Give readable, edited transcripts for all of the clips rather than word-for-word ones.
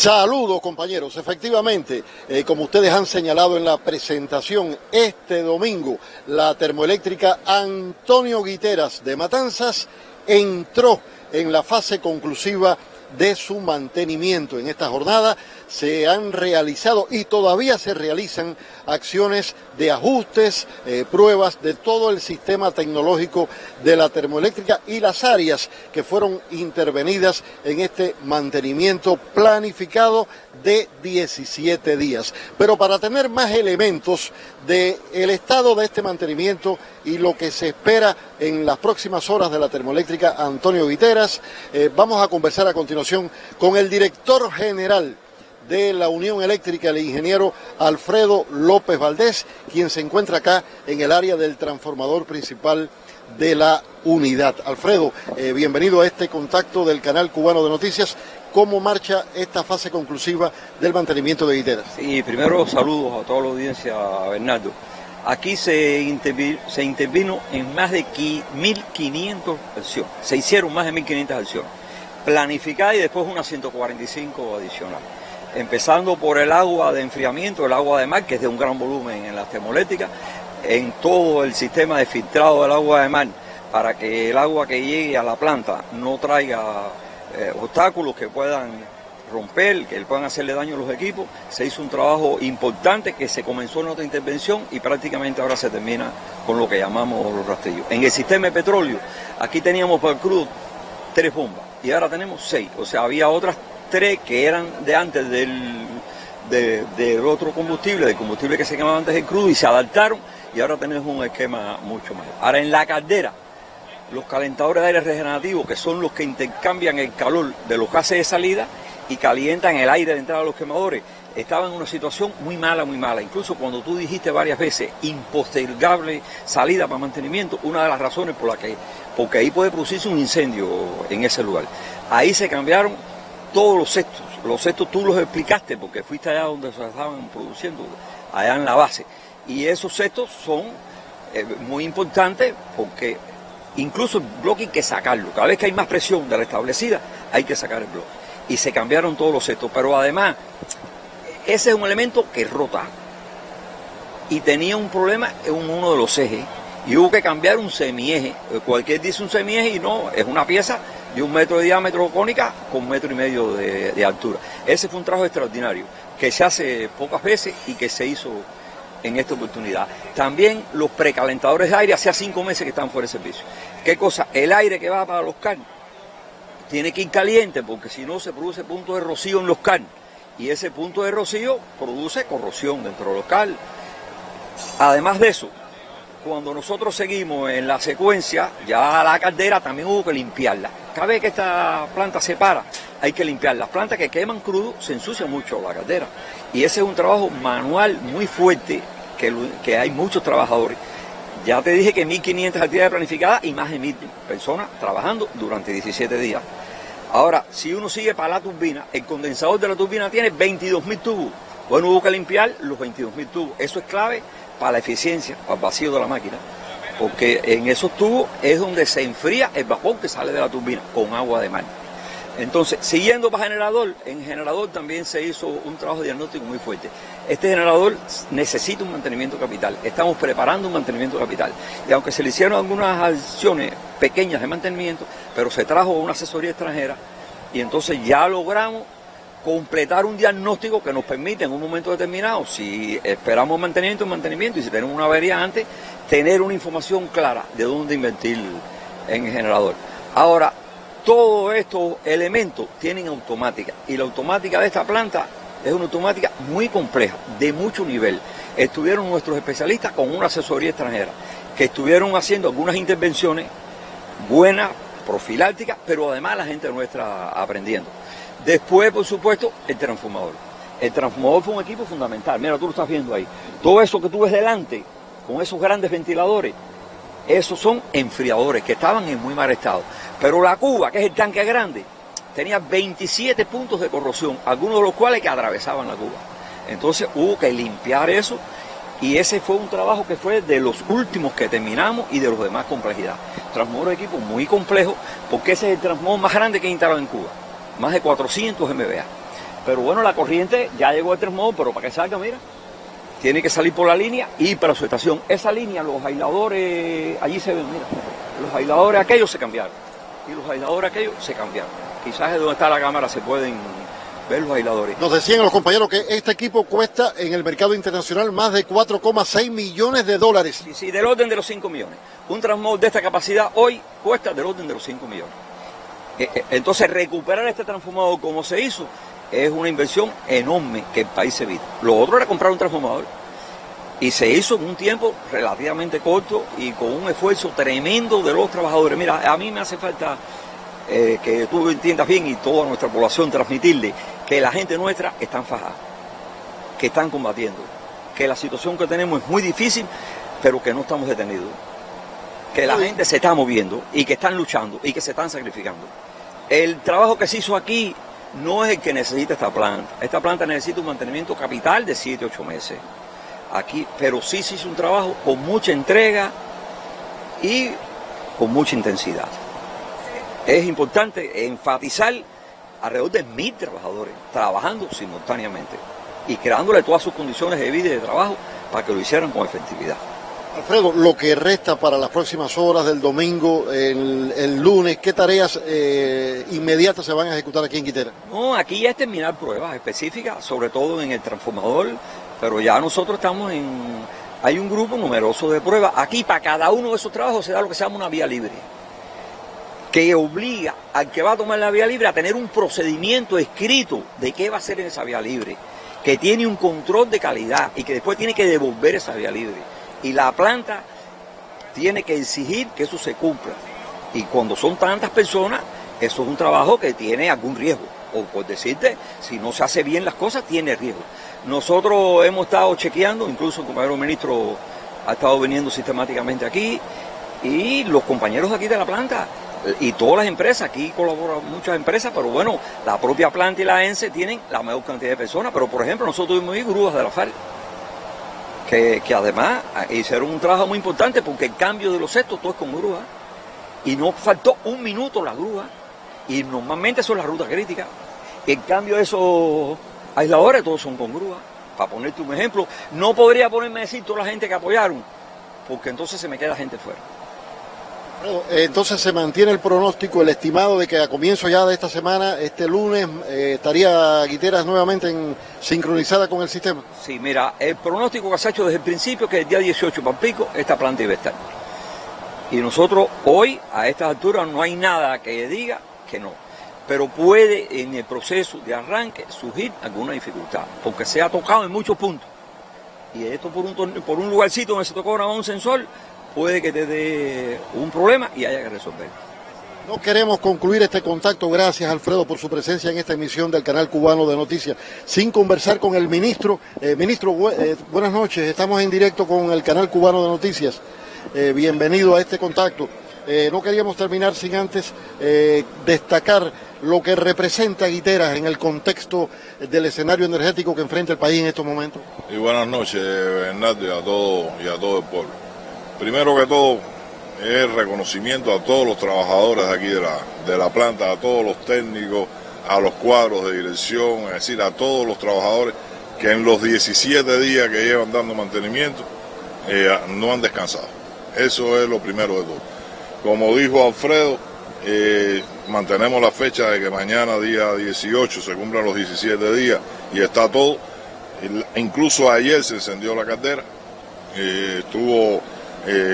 Saludos, compañeros. Efectivamente, como ustedes han señalado en la presentación, este domingo la termoeléctrica Antonio Guiteras de Matanzas entró en la fase conclusiva de su mantenimiento. En esta jornada se han realizado y todavía se realizan acciones de ajustes, pruebas de todo el sistema tecnológico de la termoeléctrica y las áreas que fueron intervenidas en este mantenimiento planificado de 17 días. Pero para tener más elementos del estado de este mantenimiento y lo que se espera en las próximas horas de la termoeléctrica Antonio Guiteras, vamos a conversar a continuación con el director general de la Unión Eléctrica, el ingeniero Alfredo López Valdés, quien se encuentra acá en el área del transformador principal de la unidad. Alfredo, bienvenido a este contacto del Canal Cubano de Noticias. ¿Cómo marcha esta fase conclusiva del mantenimiento de Guiteras? Sí, primero saludos a toda la audiencia, Bernardo. Aquí se intervino en más de 1.500 acciones. Se hicieron más de 1.500 acciones planificadas y después unas 145 adicionales. Empezando por el agua de enfriamiento, el agua de mar, que es de un gran volumen en las termoeléctricas, en todo el sistema de filtrado del agua de mar, para que el agua que llegue a la planta no traiga obstáculos que puedan romper, que puedan hacerle daño a los equipos. Se hizo un trabajo importante que se comenzó en otra intervención y prácticamente ahora se termina con lo que llamamos los rastrillos. En el sistema de petróleo, aquí teníamos para el crudo 3 bombas y ahora tenemos 6, o sea, había otras 3 que eran de antes del otro combustible, del combustible que se quemaba antes del crudo, y se adaptaron y ahora tenemos un esquema mucho mayor. Ahora en la caldera, los calentadores de aire regenerativo, que son los que intercambian el calor de los gases de salida y calientan el aire de entrada de los quemadores, estaban en una situación muy mala, muy mala. Incluso cuando tú dijiste varias veces impostergable salida para mantenimiento, una de las razones porque ahí puede producirse un incendio en ese lugar. Ahí se cambiaron todos los cestos tú los explicaste porque fuiste allá donde se estaban produciendo, allá en la base. Y esos cestos son muy importantes porque incluso el bloque hay que sacarlo. Cada vez que hay más presión de la establecida, hay que sacar el bloque. Y se cambiaron todos los cestos, pero además, ese es un elemento que rota. Y tenía un problema en uno de los ejes. Y hubo que cambiar un semieje. Cualquier dice un semieje y no, es una pieza de 1 metro de diámetro cónica con 1,5 metros de altura. Ese fue un trabajo extraordinario, que se hace pocas veces y que se hizo en esta oportunidad. También los precalentadores de aire, hacía 5 meses que están fuera de servicio. ¿Qué cosa? El aire que va para los CAN tiene que ir caliente, porque si no se produce punto de rocío en los CAN. Y ese punto de rocío produce corrosión dentro del local. Además de eso, cuando nosotros seguimos en la secuencia, ya la caldera también hubo que limpiarla. Cada vez que esta planta se para, hay que limpiar. Las plantas que queman crudo se ensucia mucho la caldera. Y ese es un trabajo manual muy fuerte, que hay muchos trabajadores. Ya te dije que 1.500 actividades planificadas y más de 1.000 personas trabajando durante 17 días. Ahora, si uno sigue para la turbina, el condensador de la turbina tiene 22.000 tubos. Bueno, hubo que limpiar los 22.000 tubos. Eso es clave para la eficiencia, para el vacío de la máquina, porque en esos tubos es donde se enfría el vapor que sale de la turbina con agua de mar. Entonces, siguiendo para generador, en generador también se hizo un trabajo diagnóstico muy fuerte. Este generador necesita un mantenimiento capital, estamos preparando un mantenimiento capital. Y aunque se le hicieron algunas acciones pequeñas de mantenimiento, pero se trajo una asesoría extranjera y entonces ya logramos completar un diagnóstico que nos permite en un momento determinado, si esperamos mantenimiento y si tenemos una avería antes, tener una información clara de dónde invertir en el generador. Ahora, todos estos elementos tienen automática y la automática de esta planta es una automática muy compleja, de mucho nivel. Estuvieron nuestros especialistas con una asesoría extranjera que estuvieron haciendo algunas intervenciones buenas, profilácticas, pero además la gente nuestra aprendiendo. Después, por supuesto, el transformador. El transformador fue un equipo fundamental. Mira, tú lo estás viendo ahí. Todo eso que tú ves delante, con esos grandes ventiladores, esos son enfriadores que estaban en muy mal estado. Pero la cuba, que es el tanque grande, tenía 27 puntos de corrosión, algunos de los cuales que atravesaban la cuba. Entonces hubo que limpiar eso y ese fue un trabajo que fue de los últimos que terminamos y de los de más complejidad. Transformador de equipo muy complejo porque ese es el transformador más grande que he instalado en Cuba. Más de 400 MVA. Pero bueno, la corriente ya llegó a Tres Modos, pero para que salga, mira, tiene que salir por la línea y para su estación. Esa línea, los aisladores, allí se ven, mira, los aisladores aquellos se cambiaron y los aisladores aquellos se cambiaron. Quizás de donde está la cámara se pueden ver los aisladores. Nos decían los compañeros que este equipo cuesta en el mercado internacional más de 4,6 millones de dólares. Sí, del orden de los 5 millones. Un transmod de esta capacidad hoy cuesta del orden de los 5 millones. Entonces, recuperar este transformador como se hizo es una inversión enorme que el país se evita. Lo otro era comprar un transformador. Y se hizo en un tiempo relativamente corto y con un esfuerzo tremendo de los trabajadores. Mira, a mí me hace falta que tú entiendas bien y toda nuestra población transmitirle que la gente nuestra está fajada, que están combatiendo, que la situación que tenemos es muy difícil, pero que no estamos detenidos, que la gente se está moviendo y que están luchando y que se están sacrificando. El trabajo que se hizo aquí no es el que necesita esta planta. Esta planta necesita un mantenimiento capital de 7, 8 meses. Aquí, pero sí se hizo un trabajo con mucha entrega y con mucha intensidad. Es importante enfatizar alrededor de 1.000 trabajadores trabajando simultáneamente y creándole todas sus condiciones de vida y de trabajo para que lo hicieran con efectividad. Alfredo, lo que resta para las próximas horas del domingo, el lunes, ¿qué tareas inmediatas se van a ejecutar aquí en Guitera? No, aquí ya es terminar pruebas específicas, sobre todo en el transformador, pero ya nosotros estamos hay un grupo numeroso de pruebas. Aquí para cada uno de esos trabajos se da lo que se llama una vía libre, que obliga al que va a tomar la vía libre a tener un procedimiento escrito de qué va a hacer en esa vía libre, que tiene un control de calidad y que después tiene que devolver esa vía libre. Y la planta tiene que exigir que eso se cumpla. Y cuando son tantas personas, eso es un trabajo que tiene algún riesgo. O por decirte, si no se hace bien las cosas, tiene riesgo. Nosotros hemos estado chequeando, incluso el compañero ministro ha estado viniendo sistemáticamente aquí, y los compañeros de aquí de la planta, y todas las empresas, aquí colaboran muchas empresas, pero bueno, la propia planta y la ENSE tienen la mayor cantidad de personas, pero por ejemplo nosotros tuvimos ahí grúas de la FARC, que además hicieron un trabajo muy importante porque el cambio de los cestos todo es con grúa, y no faltó un minuto la grúa, y normalmente son las rutas críticas, el cambio de esos aisladores todos son con grúa. Para ponerte un ejemplo, no podría ponerme a decir toda la gente que apoyaron, porque entonces se me queda gente fuera. Entonces se mantiene el pronóstico, el estimado de que a comienzo ya de esta semana, este lunes, estaría Guiteras nuevamente sincronizada con el sistema. Sí, mira, el pronóstico que se ha hecho desde el principio, que el día 18 para pico, esta planta iba a estar. Y nosotros hoy, a estas alturas, no hay nada que diga que no. Pero puede en el proceso de arranque surgir alguna dificultad, porque se ha tocado en muchos puntos. Y esto por un lugarcito donde se tocó grabar un sensor, puede que te dé un problema y haya que resolverlo. No queremos concluir este contacto, gracias Alfredo por su presencia en esta emisión del Canal Cubano de Noticias, sin conversar con el ministro. Ministro, buenas noches, estamos en directo con el Canal Cubano de Noticias. Bienvenido a este contacto. No queríamos terminar sin antes destacar lo que representa Guiteras en el contexto del escenario energético que enfrenta el país en estos momentos. Y buenas noches, Bernardo, y a todo el pueblo. Primero que todo, es reconocimiento a todos los trabajadores de aquí de la planta, a todos los técnicos, a los cuadros de dirección, es decir, a todos los trabajadores que en los 17 días que llevan dando mantenimiento no han descansado. Eso es lo primero de todo. Como dijo Alfredo, mantenemos la fecha de que mañana, día 18, se cumplan los 17 días y está todo. Incluso ayer se encendió la caldera, estuvo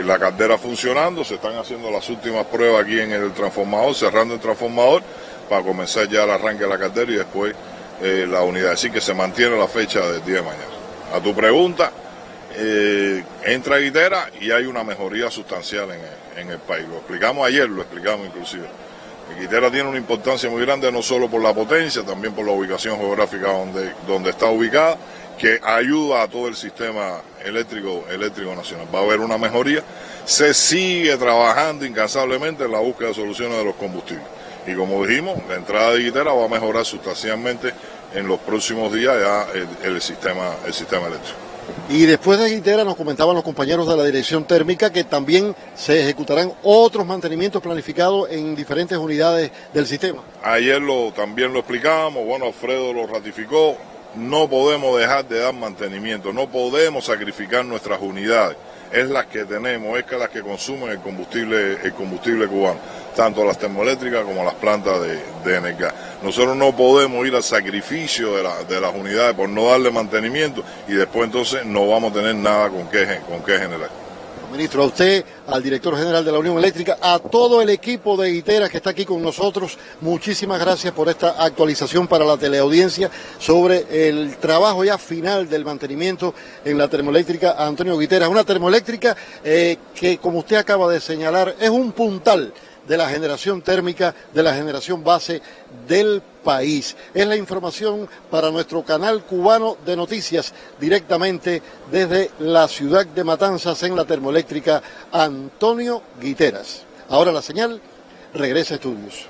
la caldera funcionando, se están haciendo las últimas pruebas aquí en el transformador, cerrando el transformador para comenzar ya el arranque de la caldera y después la unidad. Así que se mantiene la fecha del día de mañana. A tu pregunta, entra Guitera y hay una mejoría sustancial en el país. Lo explicamos ayer, lo explicamos inclusive. Guitera tiene una importancia muy grande no solo por la potencia, también por la ubicación geográfica donde está ubicada, que ayuda a todo el sistema eléctrico nacional. Va a haber una mejoría. Se sigue trabajando incansablemente en la búsqueda de soluciones de los combustibles. Y como dijimos, la entrada de Guitera va a mejorar sustancialmente en los próximos días ya el sistema eléctrico. Y después de Guitera nos comentaban los compañeros de la Dirección Térmica que también se ejecutarán otros mantenimientos planificados en diferentes unidades del sistema. Ayer también lo explicábamos, bueno, Alfredo lo ratificó, no podemos dejar de dar mantenimiento, no podemos sacrificar nuestras unidades, es las que tenemos, es que las que consumen el combustible cubano, tanto las termoeléctricas como las plantas de Enelgas. Nosotros no podemos ir al sacrificio de las unidades por no darle mantenimiento y después entonces no vamos a tener nada con qué generar. Ministro, a usted, al director general de la Unión Eléctrica, a todo el equipo de Guiteras que está aquí con nosotros, muchísimas gracias por esta actualización para la teleaudiencia sobre el trabajo ya final del mantenimiento en la termoeléctrica Antonio Guiteras. Una termoeléctrica que, como usted acaba de señalar, es un puntal de la generación térmica, de la generación base del país. Es la información para nuestro canal cubano de noticias directamente desde la ciudad de Matanzas en la termoeléctrica Antonio Guiteras. Ahora la señal regresa a estudios.